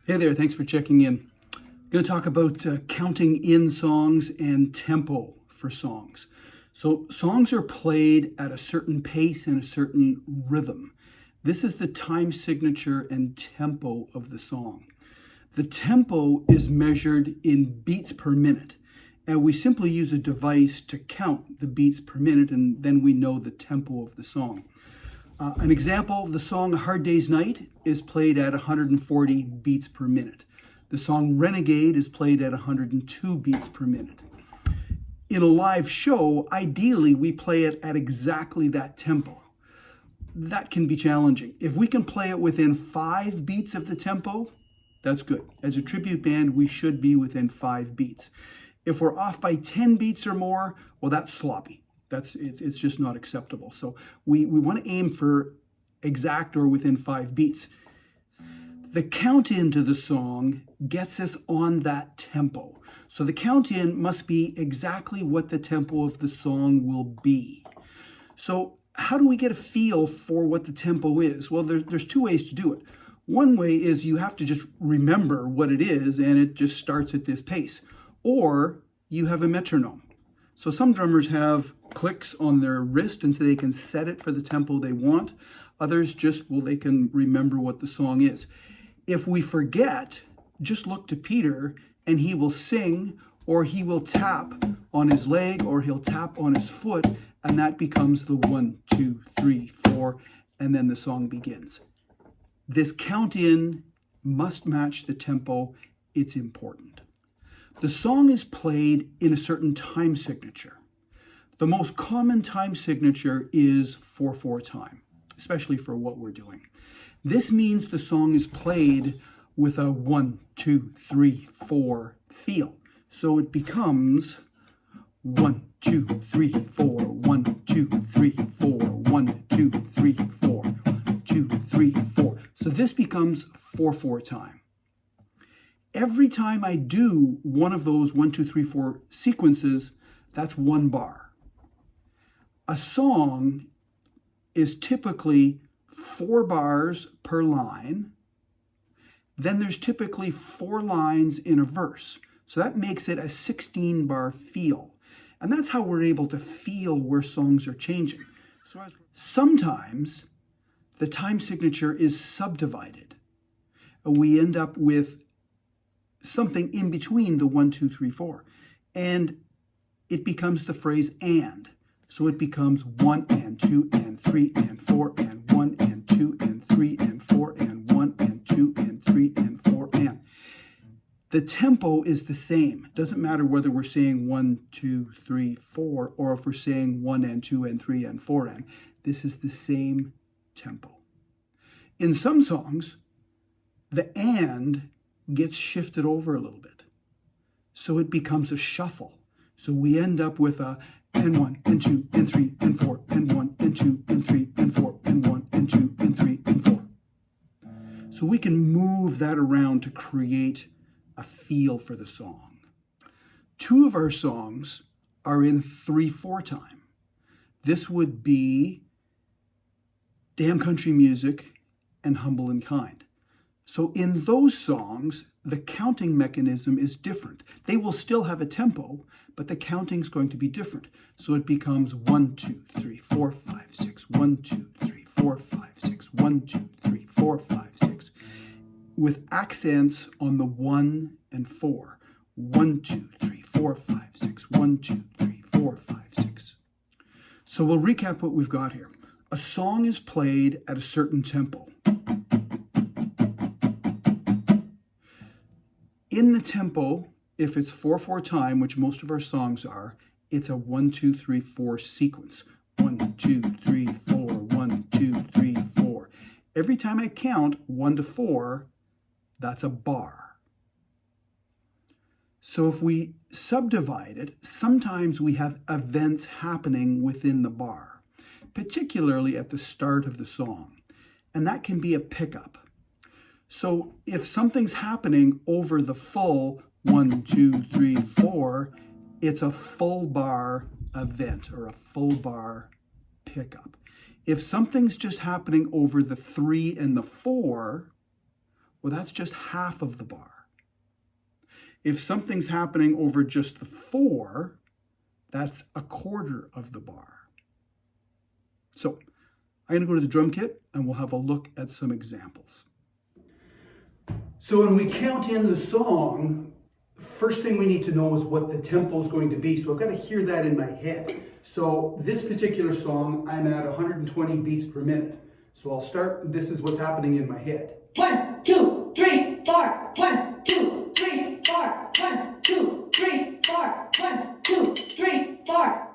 Hey there, thanks for checking in. I'm going to talk about counting in songs and tempo for songs. So, songs are played at a certain pace and a certain rhythm. This is the time signature and tempo of the song. The tempo is measured in beats per minute, and we simply use a device to count the beats per minute, and then we know the tempo of the song. An example, the song Hard Day's Night is played at 140 beats per minute. The song Renegade is played at 102 beats per minute. In a live show, ideally we play it at exactly that tempo. That can be challenging. If we can play it within 5 beats of the tempo, that's good. As a tribute band, we should be within 5 beats. If we're off by 10 beats or more, well, that's sloppy. It's just not acceptable. So we want to aim for exact or within 5 beats. The count into the song gets us on that tempo. So the count in must be exactly what the tempo of the song will be. So how do we get a feel for what the tempo is? Well, there's 2 ways to do it. One way is you have to just remember what it is and it just starts at this pace. Or you have a metronome. So some drummers have clicks on their wrist and so they can set it for the tempo they want. Others they can remember what the song is. If we forget, just look to Peter and he will sing, or he will tap on his leg, or he'll tap on his foot, and that becomes the 1, 2, 3, 4, and then the song begins. This count in must match the tempo. It's important. The song is played in a certain time signature. The most common time signature is 4/4 time, especially for what we're doing. This means the song is played with a 1, 2, 3, 4 feel. So it becomes 1, 2, 3, 4, 1, 2, 3, 4, 1, 2, 3, 4, 1, 2, 3, 4. So this becomes 4/4 time. Every time I do one of those 1, 2, 3, 4 sequences, that's 1 bar. A song is typically 4 bars per line. Then there's typically 4 lines in a verse. So that makes it a 16-bar feel. And that's how we're able to feel where songs are changing. So sometimes the time signature is subdivided. We end up with something in between the 1, 2, 3, 4. And it becomes the phrase and. So it becomes 1 and 2 and 3 and 4 and 1 and 2 and 3 and 4 and 1 and 2 and 3 and 4 and. The tempo is the same. It doesn't matter whether we're saying 1, 2, 3, 4, or if we're saying 1 and 2 and 3 and 4 and. This is the same tempo. In some songs, the and gets shifted over a little bit. So it becomes a shuffle. So we end up with a and 1 and 2 and 3 and 4 and 1 and 2 and 3 and 4 and 1 and 2 and 3 and 4. So we can move that around to create a feel for the song. 2 of our songs are in 3/4 time. This would be Damn Country Music and Humble and Kind. So in those songs, the counting mechanism is different. They will still have a tempo, but the counting is going to be different. So it becomes 1, 2, 3, 4, 5, 6, 1, 2, 3, 4, 5, 6, 1, 2, 3, 4, 5, 6, with accents on the 1 and 4. 1, 2, 3, 4, 5, 6, 1, 2, 3, 4, 5, 6. So we'll recap what we've got here. A song is played at a certain tempo. In the tempo, if it's 4/4 time, which most of our songs are, it's a 1, 2, 3, 4 sequence. 1, 2, 3, 4, 1, 2, 3, 4. Every time I count 1 to 4, that's a bar. So if we subdivide it, sometimes we have events happening within the bar, particularly at the start of the song. And that can be a pickup. So if something's happening over the full 1, 2, 3, 4, it's a full bar event or a full bar pickup. If something's just happening over the 3 and the 4, well, that's just half of the bar. If something's happening over just the 4, that's a quarter of the bar. So I'm going to go to the drum kit and we'll have a look at some examples. So when we count in the song, first thing we need to know is what the tempo is going to be. So I've got to hear that in my head. So this particular song, I'm at 120 beats per minute. So I'll start, this is what's happening in my head. 1, 2, 3, 4. 1, 2, 3, 4. 1, 2, 3, 4. 1, 2, 3, 4.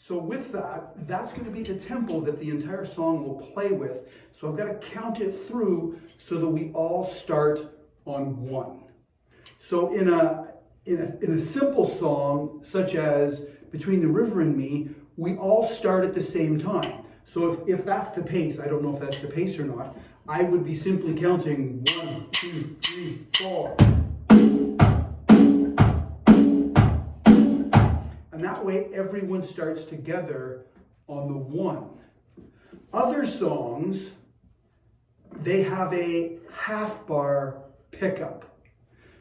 So with that, that's going to be the tempo that the entire song will play with. So I've got to count it through so that we all start on 1. So in a simple song, such as Between the River and Me, we all start at the same time. So if that's the pace, I don't know if that's the pace or not, I would be simply counting 1, 2, 3, 4. And that way everyone starts together on the 1. Other songs, they have a half bar pickup.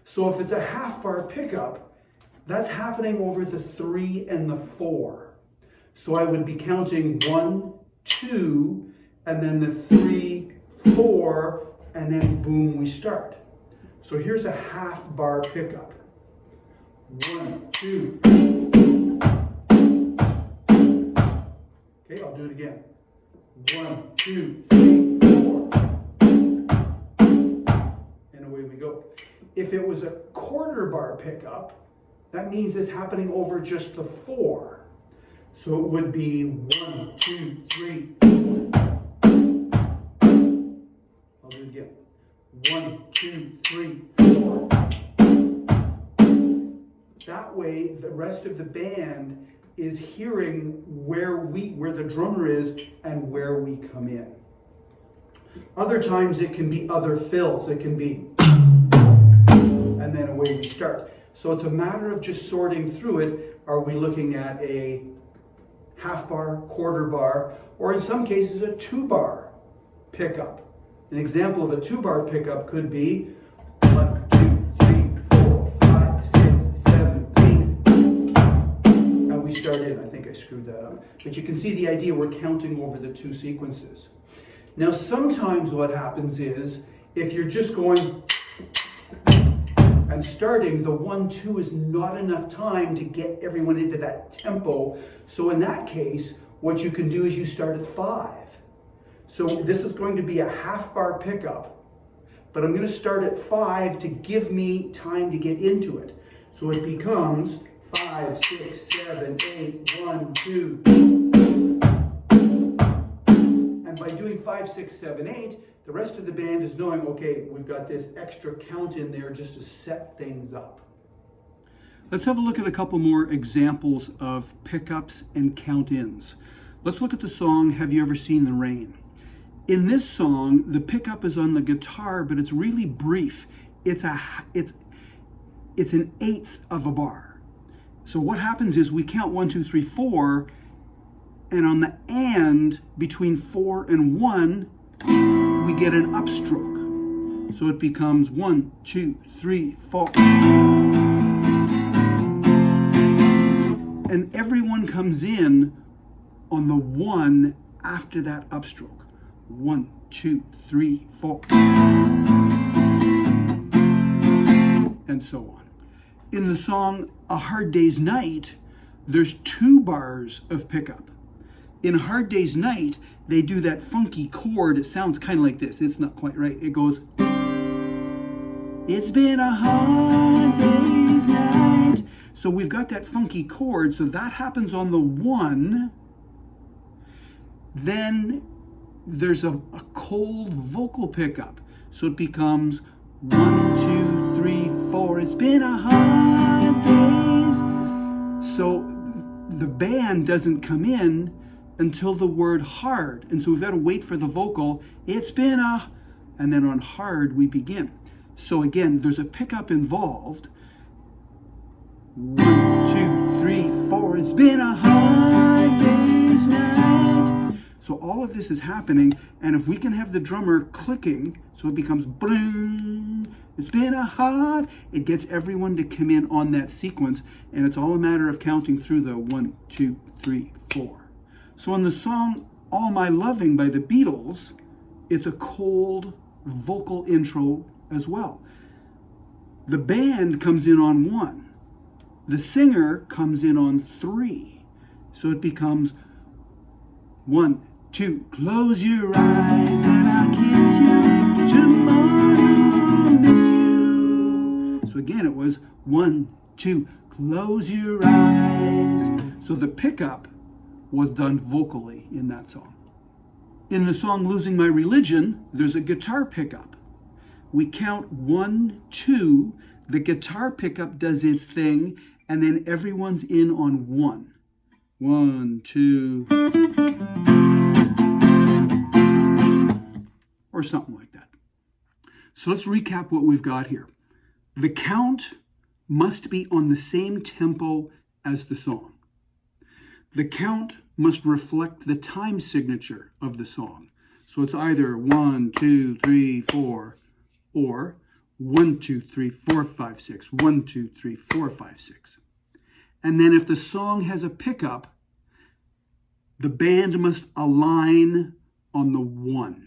So if it's a half bar pickup, that's happening over the 3 and the 4. So I would be counting 1, 2, and then the 3, 4, and then boom, we start. So here's a half bar pickup. 1, 2. Okay, I'll do it again. 1, 2, 3, 4. And away we go. If it was a quarter bar pickup, that means it's happening over just the 4. So it would be 1, 2, 3. I'll do it again. 1, 2, 3, 4. That way, the rest of the band is hearing where the drummer is and where we come in. Other times it can be other fills. It can be, and then away we start. So it's a matter of just sorting through it. Are we looking at a half bar, quarter bar, or in some cases a 2 bar pickup? An example of a 2 bar pickup could be 1, 2, 3, 4, 5, 6, 7, 8. And we start in. I think I screwed that up. But you can see the idea, we're counting over the 2 sequences. Now sometimes what happens is, if you're just going and starting, the 1, 2 is not enough time to get everyone into that tempo. So in that case, what you can do is you start at 5. So this is going to be a half bar pickup, but I'm going to start at 5 to give me time to get into it. So it becomes 5, 6, 7, 8, 1, 2. And by doing 5, 6, 7, 8, the rest of the band is knowing, okay, we've got this extra count in there just to set things up. Let's have a look at a couple more examples of pickups and count-ins. Let's look at the song, Have You Ever Seen the Rain? In this song, the pickup is on the guitar, but it's really brief. It's an 1/8 of a bar. So what happens is we count 1, 2, 3, 4, and on the and between 4 and 1, we get an upstroke. So it becomes 1, 2, 3, 4. And everyone comes in on the 1 after that upstroke. 1, 2, 3, 4. And so on. In the song A Hard Day's Night, there's 2 bars of pickup. In A Hard Day's Night, they do that funky chord. It sounds kind of like this. It's not quite right. It goes, it's been a hard day's night. So we've got that funky chord. So that happens on the 1. Then there's a cold vocal pickup. So it becomes 1, 2, 3, 4. It's been a hard day's. So the band doesn't come in until the word hard. And so we've got to wait for the vocal. It's been a, and then on hard we begin. So again, there's a pickup involved. 1, 2, 3, 4. It's been a hard day's night. So all of this is happening, and if we can have the drummer clicking, so it becomes bring, it's been a hard, it gets everyone to come in on that sequence, and it's all a matter of counting through the 1, 2, 3, 4. So on the song All My Loving by the Beatles, it's a cold vocal intro as well. The band comes in on 1. The singer comes in on 3. So it becomes 1, 2, close your eyes and I'll kiss you, tomorrow I'll miss you. So again, it was 1, 2, close your eyes. So the pickup was done vocally in that song. In the song Losing My Religion, there's a guitar pickup. We count 1, 2, the guitar pickup does its thing, and then everyone's in on 1. 1, 2, or something like that. So let's recap what we've got here. The count must be on the same tempo as the song. The count must reflect the time signature of the song. So it's either 1, 2, 3, 4, or 1, 2, 3, 4, 5, 6, 1, 2, 3, 4, 5, 6. And then if the song has a pickup, the band must align on the 1.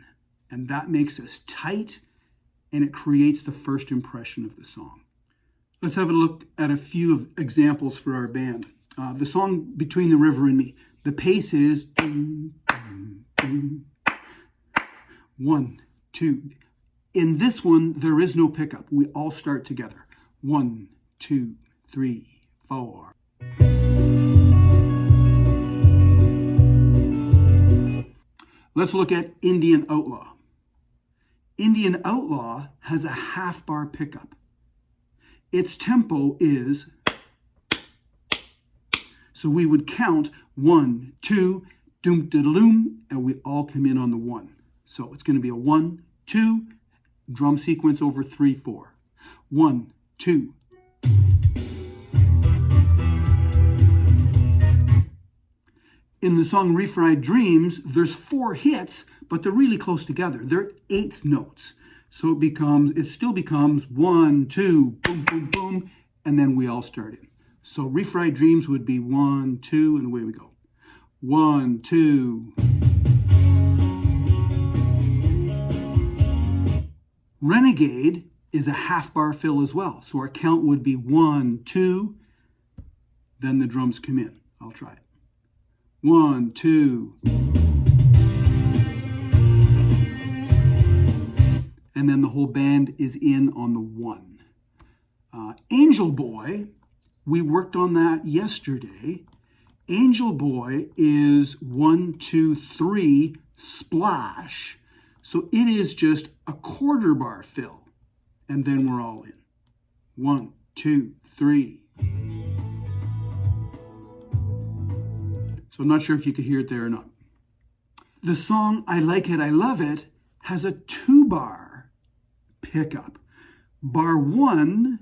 And that makes us tight, and it creates the first impression of the song. Let's have a look at a few examples for our band. The song Between the River and Me. The pace is 1, 2. In this one, there is no pickup. We all start together. 1, 2, 3, 4. Let's look at Indian Outlaw. Indian Outlaw has a half bar pickup. Its tempo is, so we would count 1, 2, doom da loom, and we all come in on the 1. So it's going to be a 1, 2, drum sequence over 3, 4. 1, 2. In the song Refried Dreams, there's 4 hits, but they're really close together. They're 8th notes. So it still becomes 1, 2, boom, boom, boom, and then we all start in. So Refried Dreams would be 1, 2, and away we go. 1, 2. Renegade is a half bar fill as well. So our count would be 1, 2, then the drums come in. I'll try it. 1, 2. And then the whole band is in on the 1. Angel Boy, we worked on that yesterday. Angel Boy is 1, 2, 3, splash. So it is just a quarter bar fill. And then we're all in. 1, 2, 3. So I'm not sure if you could hear it there or not. The song I Like It, I Love It has a 2-bar pickup. Bar 1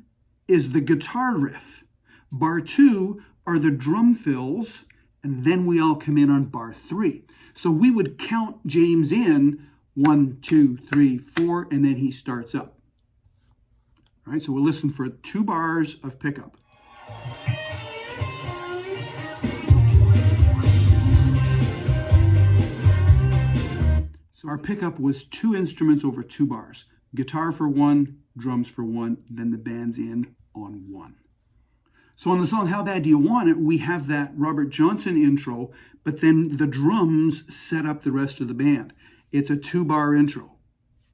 is the guitar riff. Bar 2 are the drum fills, and then we all come in on bar 3. So we would count James in 1, 2, 3, 4, and then he starts up. All right, so we'll listen for 2 bars of pickup. So our pickup was 2 instruments over 2 bars. Guitar for 1, drums for 1, then the band's in on 1. So on the song How Bad Do You Want It, we have that Robert Johnson intro, but then the drums set up the rest of the band. It's a 2-bar intro.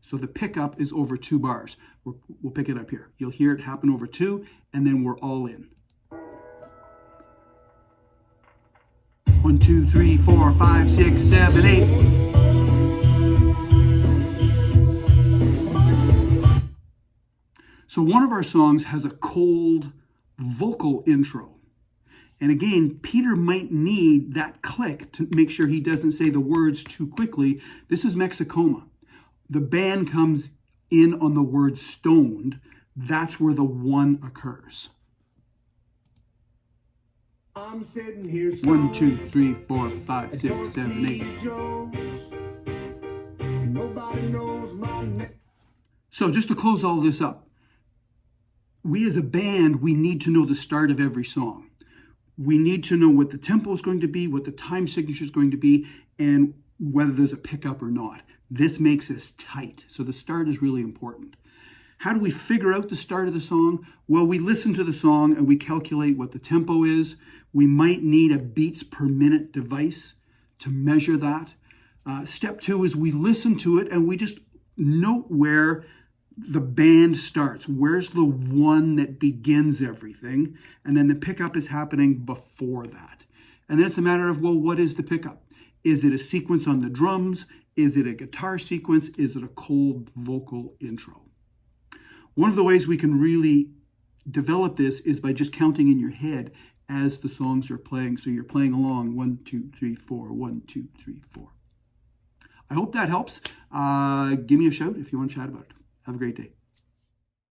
So the pickup is over 2 bars. We'll pick it up here. You'll hear it happen over 2, and then we're all in. 1, 2, 3, 4, 5, 6, 7, 8. So one of our songs has a cold vocal intro. And again, Peter might need that click to make sure he doesn't say the words too quickly. This is Mexicoma. The band comes in on the word stoned. That's where the 1 occurs. I'm sitting here 1, 2, 3, 4, 5, 6, 7, 8. Nobody knows my name. So just to close all this up, we as a band, we need to know the start of every song. We need to know what the tempo is going to be, what the time signature is going to be, and whether there's a pickup or not. This makes us tight. So the start is really important. How do we figure out the start of the song? Well, we listen to the song and we calculate what the tempo is. We might need a beats per minute device to measure that. Step 2 is we listen to it and we just note where the band starts. Where's the one that begins everything? And then the pickup is happening before that. And then it's a matter of, well, what is the pickup? Is it a sequence on the drums? Is it a guitar sequence? Is it a cold vocal intro? One of the ways we can really develop this is by just counting in your head as the songs are playing. So you're playing along 1, 2, 3, 4, 1, 2, 3, 4. I hope that helps. Give me a shout if you want to chat about it. Have a great day.